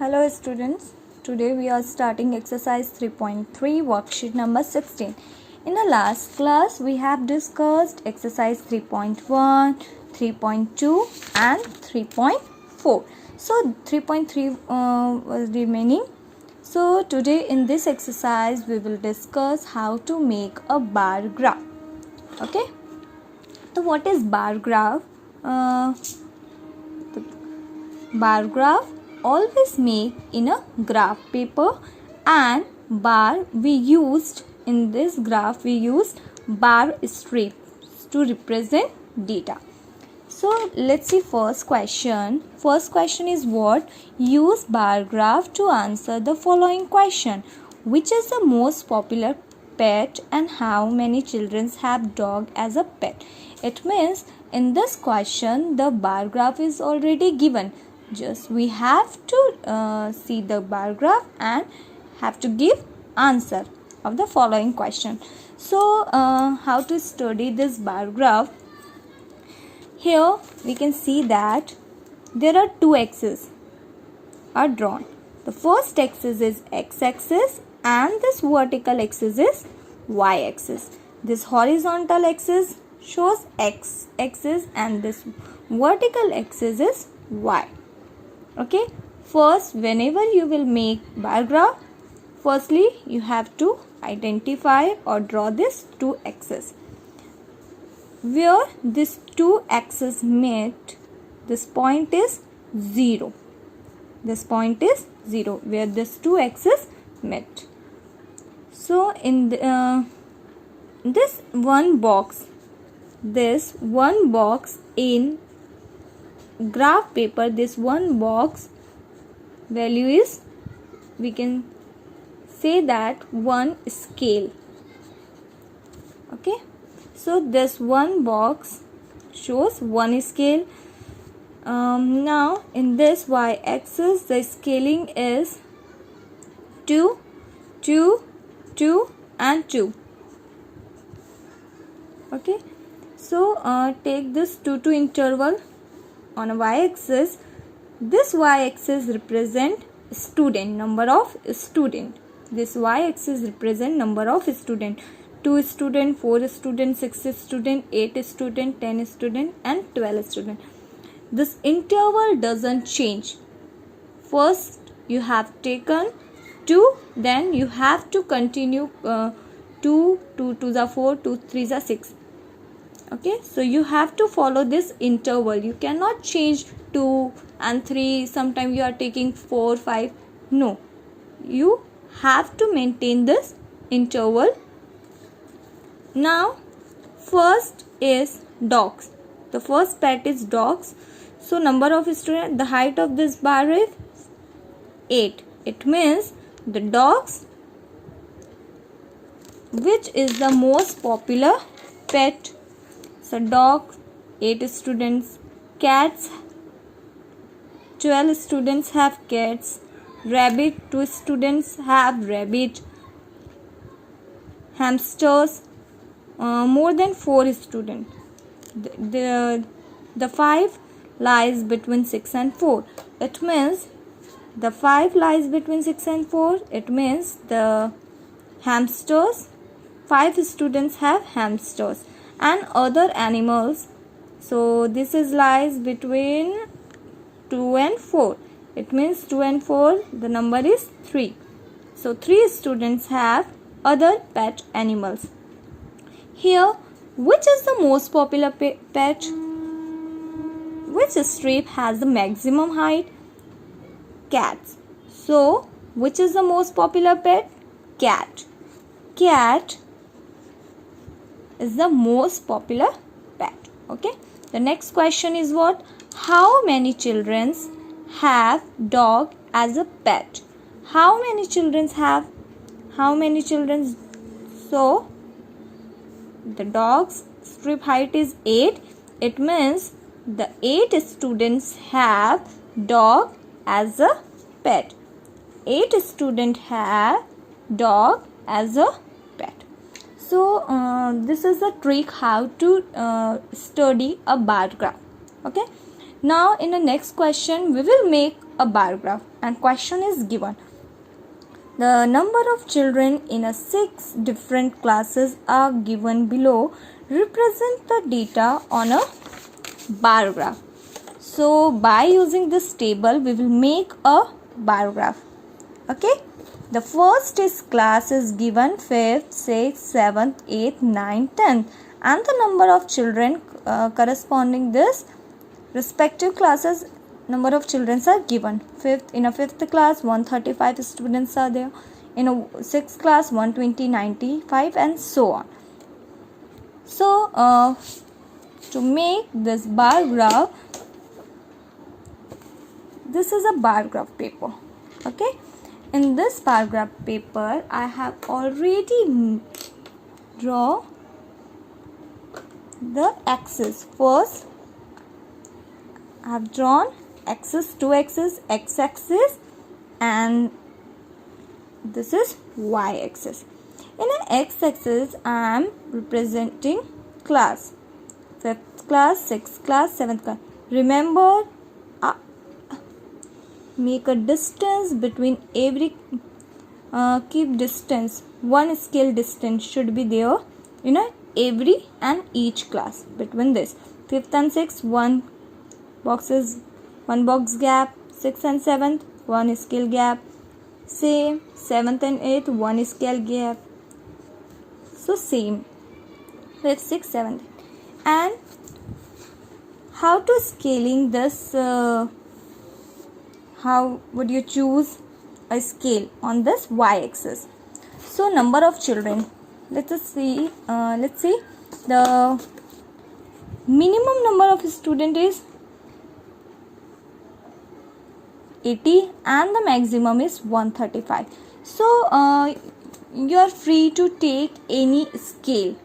Hello students, today we are starting exercise 3.3 worksheet number 16. In the last class we have discussed exercise 3.1, 3.2 and 3.4. So 3.3 was remaining. So today in this exercise we will discuss how to make a bar graph. Okay. So what is bar graph? The bar graph always make in a graph paper, and bar we used in this graph we used bar strips to represent data. So let's see first question. First question is what? Use bar graph to answer the following question. Which is the most popular pet and how many children have dog as a pet? It means in this question the bar graph is already given. Just we have to see the bar graph and have to give answer of the following question. So how to study this bar graph? Here we can see that there are two axes are drawn. The first axis is x-axis and this vertical axis is y-axis. This horizontal axis shows x-axis and this vertical axis is y. Okay, first whenever you will make bar graph, firstly you have to identify or draw this two axes. Where these two axes meet, this point is 0. This point is 0 where these two axes met. So in this one box in graph paper, this one box value is, we can say that, one scale. Okay, so this one box shows one scale. Now in this y-axis the scaling is 2, 2, 2 and 2. Okay, so take this 2 to interval on a y-axis. This y-axis represent student, number of student. This y-axis represent number of student. 2 student, 4 student, 6 student, 8 student, 10 student and 12 student. This interval doesn't change. First you have taken 2, then you have to continue 2, 2 to the 4, 2 3 the 6. Okay, so you have to follow this interval. You cannot change 2 and 3. Sometimes you are taking 4, 5. No, you have to maintain this interval. Now first is dogs. The first pet is dogs. So number of students, the height of this bar is 8. It means the dogs, which is the most popular pet. So dogs 8 students, cats 12 students have cats, rabbit 2 students have rabbit, hamsters more than 4 students. The 5 lies between 6 and 4. It means the 5 lies between 6 and 4. It means the hamsters, 5 students have hamsters and other animals. So this is lies between 2 and 4. It means 2 and 4, the number is 3. So 3 students have other pet animals. Here, which is the most popular pet? Which strip has the maximum height? Cats. So which is the most popular pet? Cat. Cat is the most popular pet. Okay, the next question is what? How many children have dog as a pet? How many children have? How many children? So the dog's strip height is 8. It means the 8 students have dog as a pet. 8 students have dog as a pet. So this is the trick how to study a bar graph. Okay, Now in the next question we will make a bar graph, and question is given. The number of children in a 6 different classes are given below. Represent the data on a bar graph. So by using this table we will make a bar graph. Okay. The first is class is given 5th, 6th, 7th, 8th, 9th, 10th, and the number of children corresponding this respective classes, number of children are given. In a 5th class 135 students are there, in a 6th class 120, 95, and so on. So to make this bar graph, this is a bar graph paper. Okay, in this bar graph paper I have already draw the axis. First I have drawn axis, 2 axis, x-axis, and this is y-axis. In an x-axis I am representing class, 5th class, 6th class, 7th class. Remember, make a distance between every, keep distance, 1 scale distance should be there in every and each class between this. 5th and 6th, 1 box gap. 6th and 7th, 1 scale gap. Same 7th and 8th, 1 scale gap. So same 5th, 6th, 7th. And how to scaling this, how would you choose a scale on this y-axis? So number of children, let's see the minimum number of student is 80 and the maximum is 135. So you are free to take any scale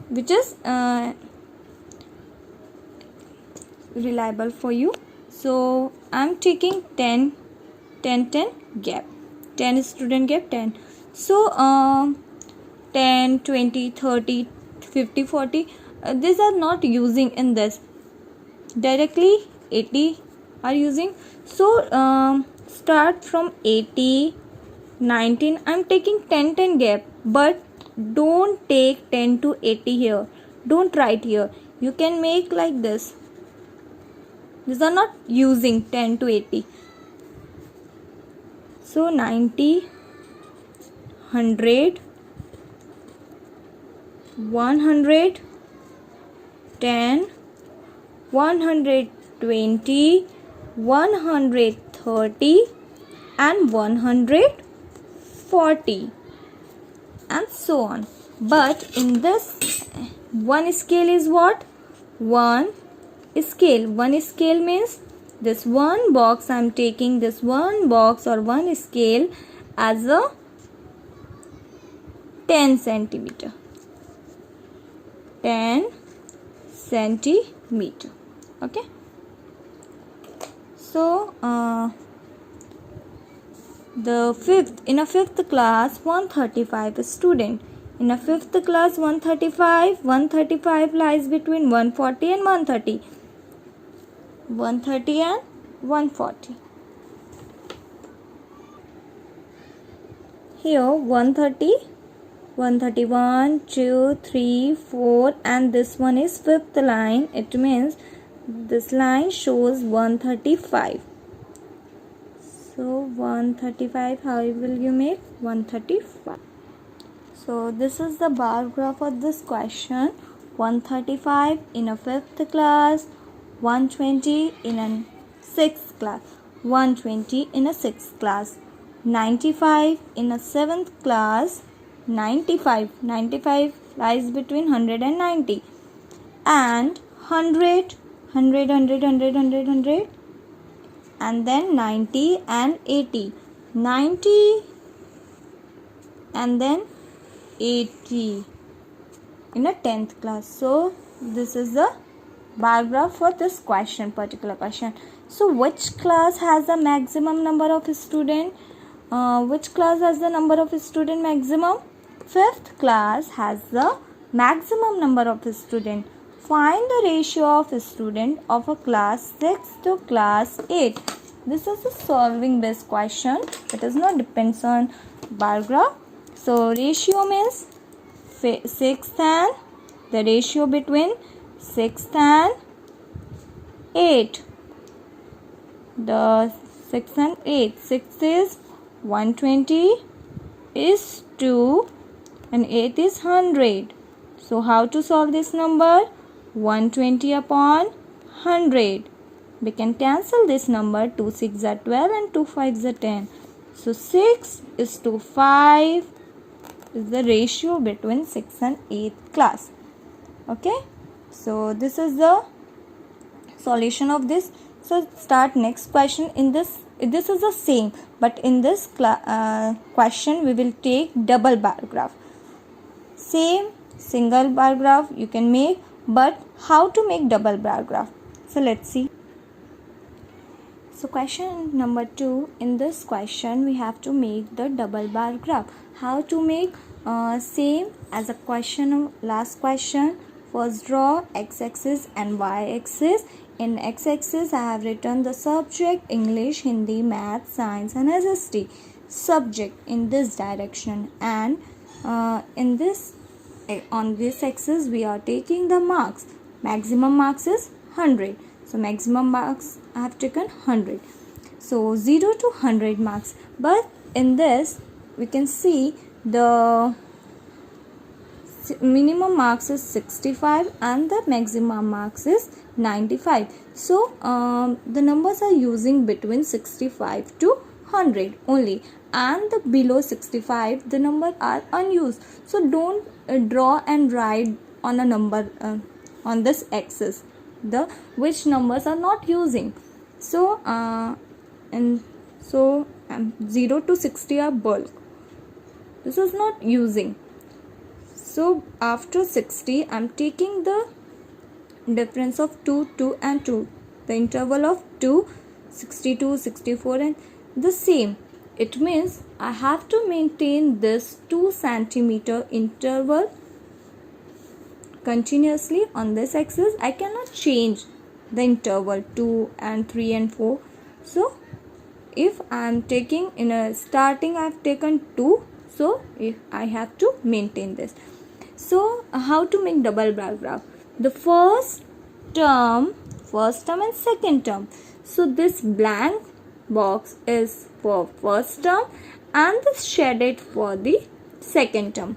which is reliable for you. So I am taking 10 gap, 10 student gap, 10. So 10, 20, 30, 50, 40, these are not using in this. Directly 80 are using. So start from 80, 19. I am taking 10 gap, but don't take 10 to 80 here. Don't write here. You can make like this. These are not using 10 to 80. So 90, 100, 100, 10, 120, 130, and 140, and so on. But in this, one scale is what? One scale. One scale means this one box. I am taking this one box or one scale as a 10 centimeter. 10 centimeter. Okay. So in a fifth class 135 student. In a fifth class 135 lies between 140 and 130. 130 and 140. Here 130, 131, 2, 3, 4, and this one is fifth line. It means this line shows 135. So 135, how will you make 135? So this is the bar graph of this question. 135 in a fifth class, 120 in a sixth class, 120 in a sixth class, 95 in a seventh class, 95 lies between 100 and 90, and 100, and then 90 and 80, 90 and then 80 in a 10th class. So this is the bar graph for this particular question. So which class has the maximum number of students? Which class has the number of student maximum? Fifth class has the maximum number of students. Find the ratio of student of a class 6 to class 8. This is a solving based question. It is not depends on bar graph. So ratio means 6th and the ratio between 6th and 8. The 6 and 8. 6 is 120 is 2 and 8 is 100. So how to solve this number? 120 upon 100. We can cancel this number. 2 6 are 12 and 2 5 are 10. So 6 is to 5 is the ratio between 6th and 8th class. Okay. So this is the solution of this. So start next question. In this is the same, but in this question we will take double bar graph. Same single bar graph you can make, but how to make double bar graph? So let's see. So question number 2. In this question we have to make the double bar graph. How to make? Same as a question last question. First draw x-axis and y-axis. In x-axis I have written the subject English, Hindi, Math, Science and SST. Subject in this direction, and in this on this axis we are taking the marks. Maximum marks is 100. So maximum marks I have taken 100. So 0 to 100 marks. But in this we can see the minimum marks is 65 and the maximum marks is 95. So the numbers are using between 65 to 100 only, and the below 65 the number are unused. So don't draw and write on a number on this axis the which numbers are not using. So 0 to 60 are bulk. This is not using. So after 60 I am taking the difference of 2, 2 and 2. The interval of 2, 62, 64 and the same. It means I have to maintain this 2 centimeter interval continuously on this axis. I cannot change the interval 2 and 3 and 4. So if I am taking in a starting I have taken 2. So if I have to maintain this. So how to make double bar graph? The first term and second term. So this blank box is for first term and this shaded for the second term.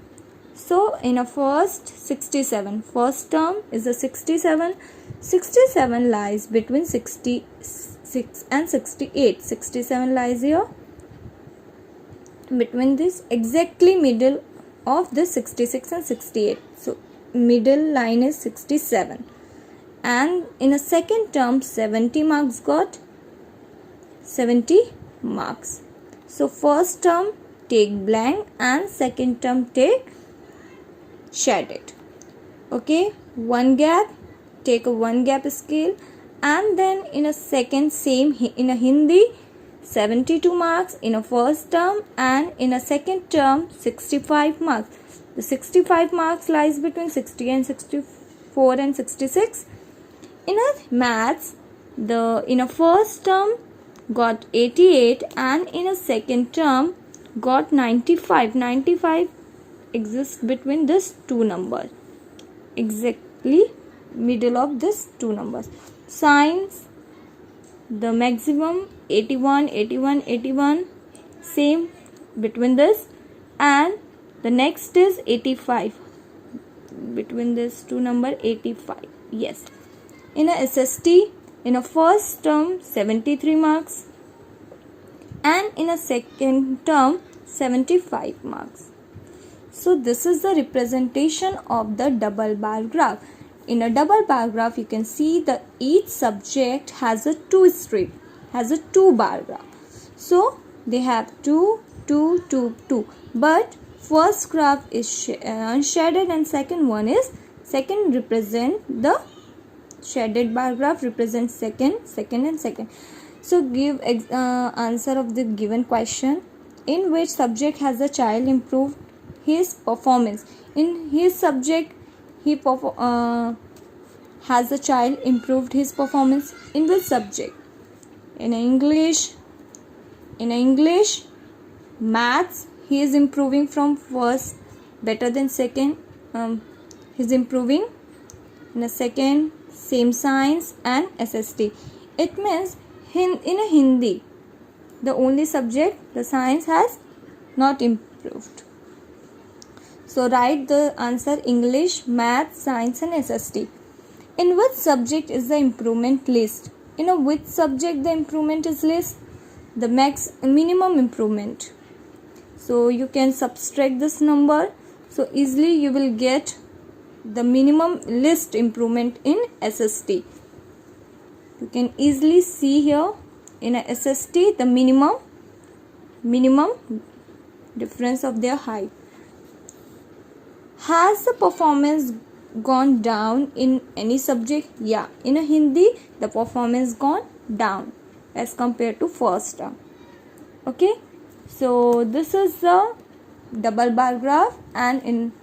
So in a first 67, first term is a 67. 67 lies between 66 and 68. 67 lies here between this exactly middle of this 66 and 68. So middle line is 67. And in a second term 70 marks got 70 marks. So first term take blank and second term take shaded. Okay, one gap, take a one gap scale, and then in a second same in a Hindi 72 marks in a first term, and in a second term 65 marks. The 65 marks lies between 60 and 64 and 66. In a maths, in a first term got 88 and in a second term got 95. 95 exists between this two numbers, exactly middle of this two numbers. Science, the maximum 81, 81, 81, same between this, and the next is 85 between this two number 85. Yes, in a SST in a first term 73 marks and in a second term 75 marks. So this is the representation of the double bar graph. In a double bar graph you can see that each subject has a two strip, has a two bar graph. So they have 2, 2, 2, 2. But first graph is shaded and second represent the shaded bar graph represents second and second. So give answer of the given question. In which subject has the child improved his performance? In his subject he has the child improved his performance in which subject? In English, maths, he is improving from first better than second. He's improving in a second, same science and SST. It means in a Hindi, the only subject, the science has not improved. So write the answer English, math, science and SST. In which subject is the improvement list? In which subject the improvement is list? The minimum improvement. So you can subtract this number. So easily you will get the minimum list improvement in SST. You can easily see here in a SST the minimum difference of their height. Has the performance gone down in any subject? Yeah, in a Hindi the performance gone down as compared to first term. Okay, so this is the double bar graph, and in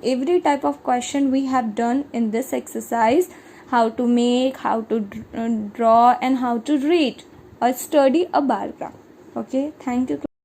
every type of question we have done in this exercise, how to make, how to draw and how to read or study a bar graph. Okay, thank you.